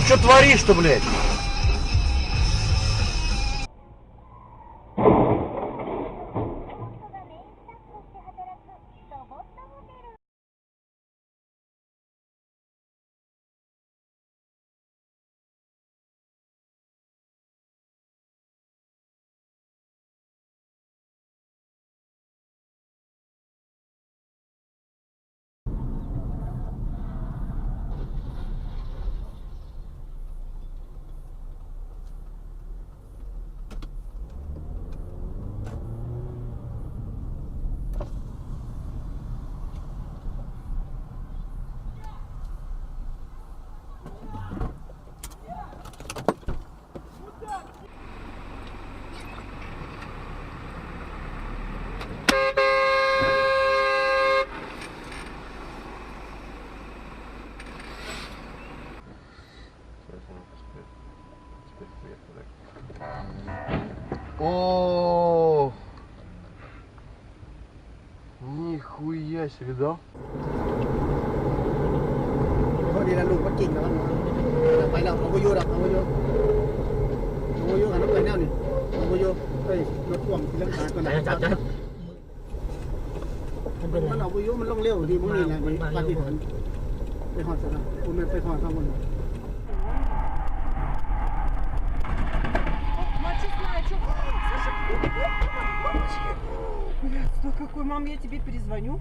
что творишь-то, блядь? О, нихуя себе, да? พอดีแล้วลูกก็กิ่งแล้วไปแล้วเอาไปอยู่ดับเอาไปอยู่กันรถไปแนวนี่เอาไปอยู่เฮ้ยรถพ่วงเรื่องการก่อนนะจับมันเอาไปอยู่มันลงเร็วดีมึงนี่แหละมันปฏิบัติไปหอดซะนะกูไม่ไปหอดข้างบนБлядь, ну какой, мам, я тебе перезвоню.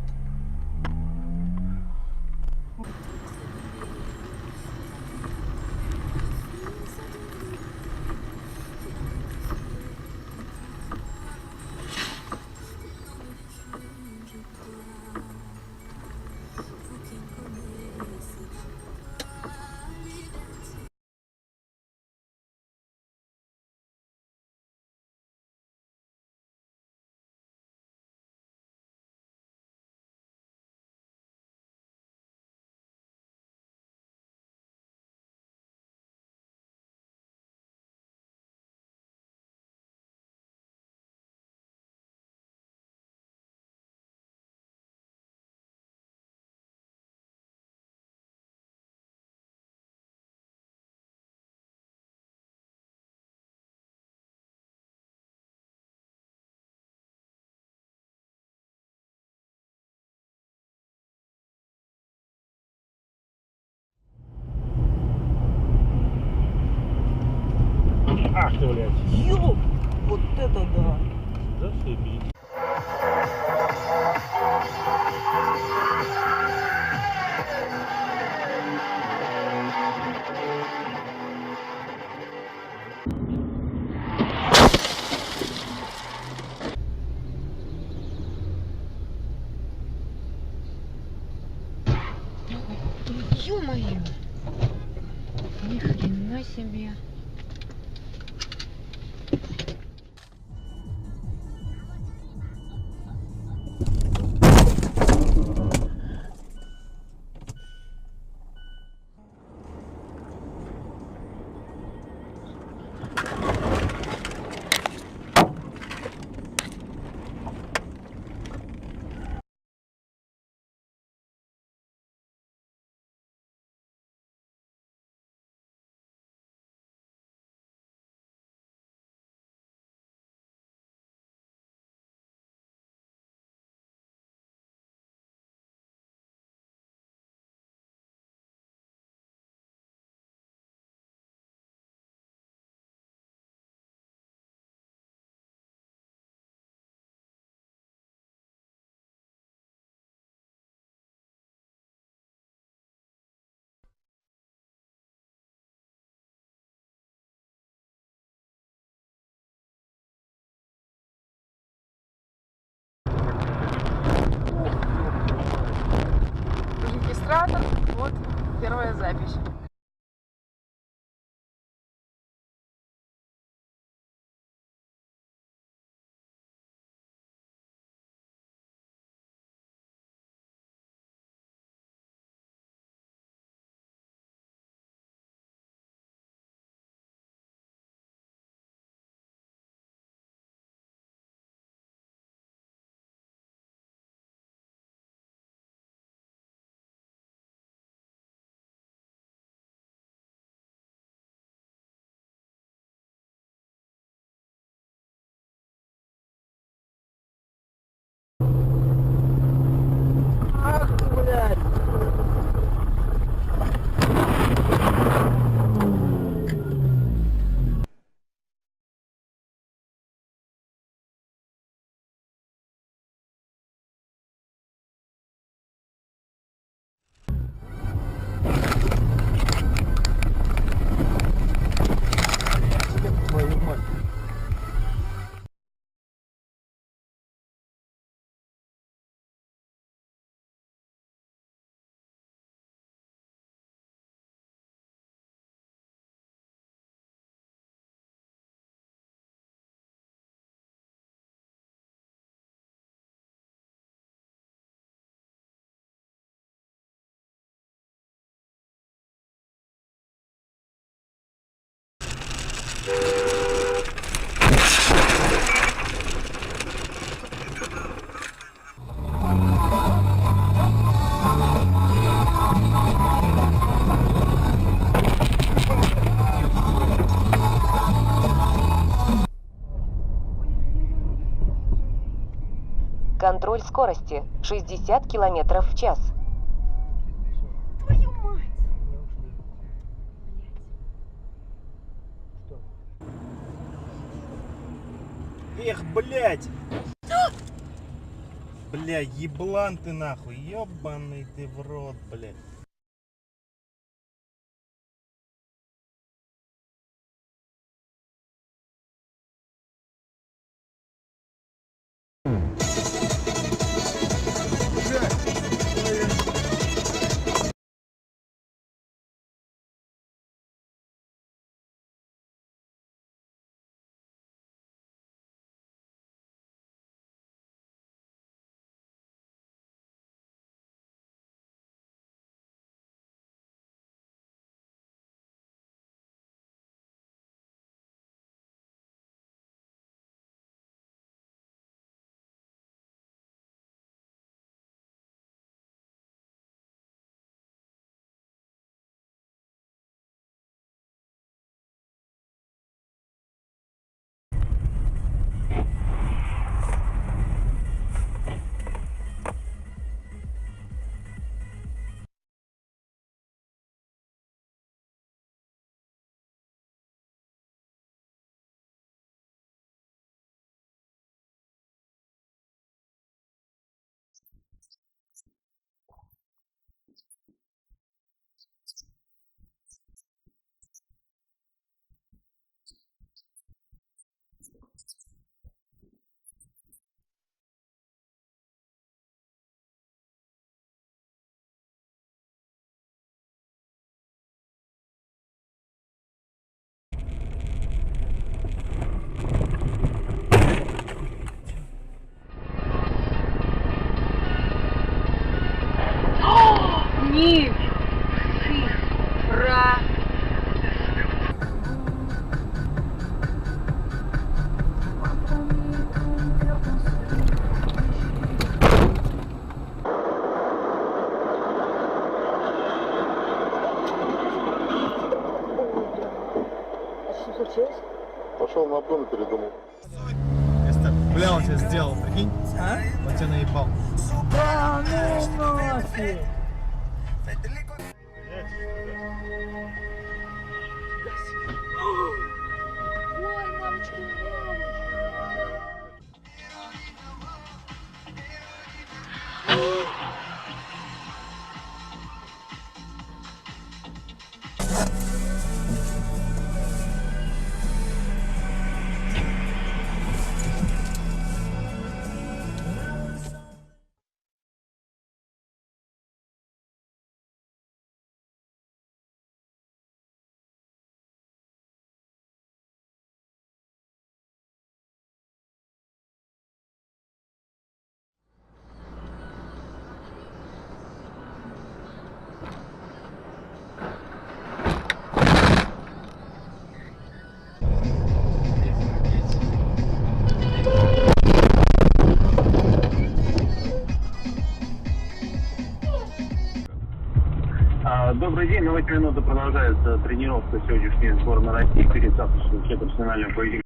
Ах ты, блядь. Ёп, вот это да. Зашибись. Ё-моё! Ни хрена себе! Регистратор, вот первая запись. Контроль скорости 60 км в час. Твою мать! Эх, блядь! Бля, еблан ты нахуй, ебаный ты в рот, блядь. Ні! Ра! Что случилось? Пошел на обгон и передумал. Бля, он тебя сделал, прикинь? А? Он тебя наебал. Да, ну нафиг! Ой, мамочки, мамочки! Добрый день, на 8 минуты продолжается тренировка сегодняшней сборной России перед завтрашним четвертьфинальным поединком.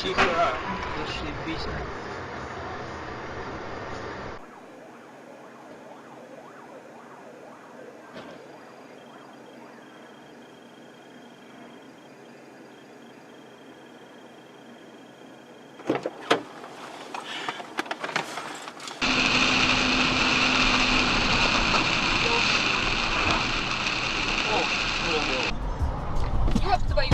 Тихо, зашибись. Ёб твою!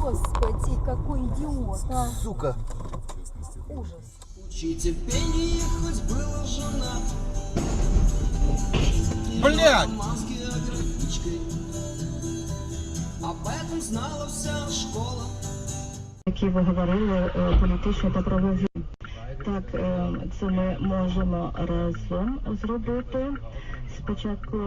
Господи, какой идиот, а. Сука. Ужас. Блядь! Які ви говорили, політичний та правові. Так, це ми можемо разом зробити. Спочатку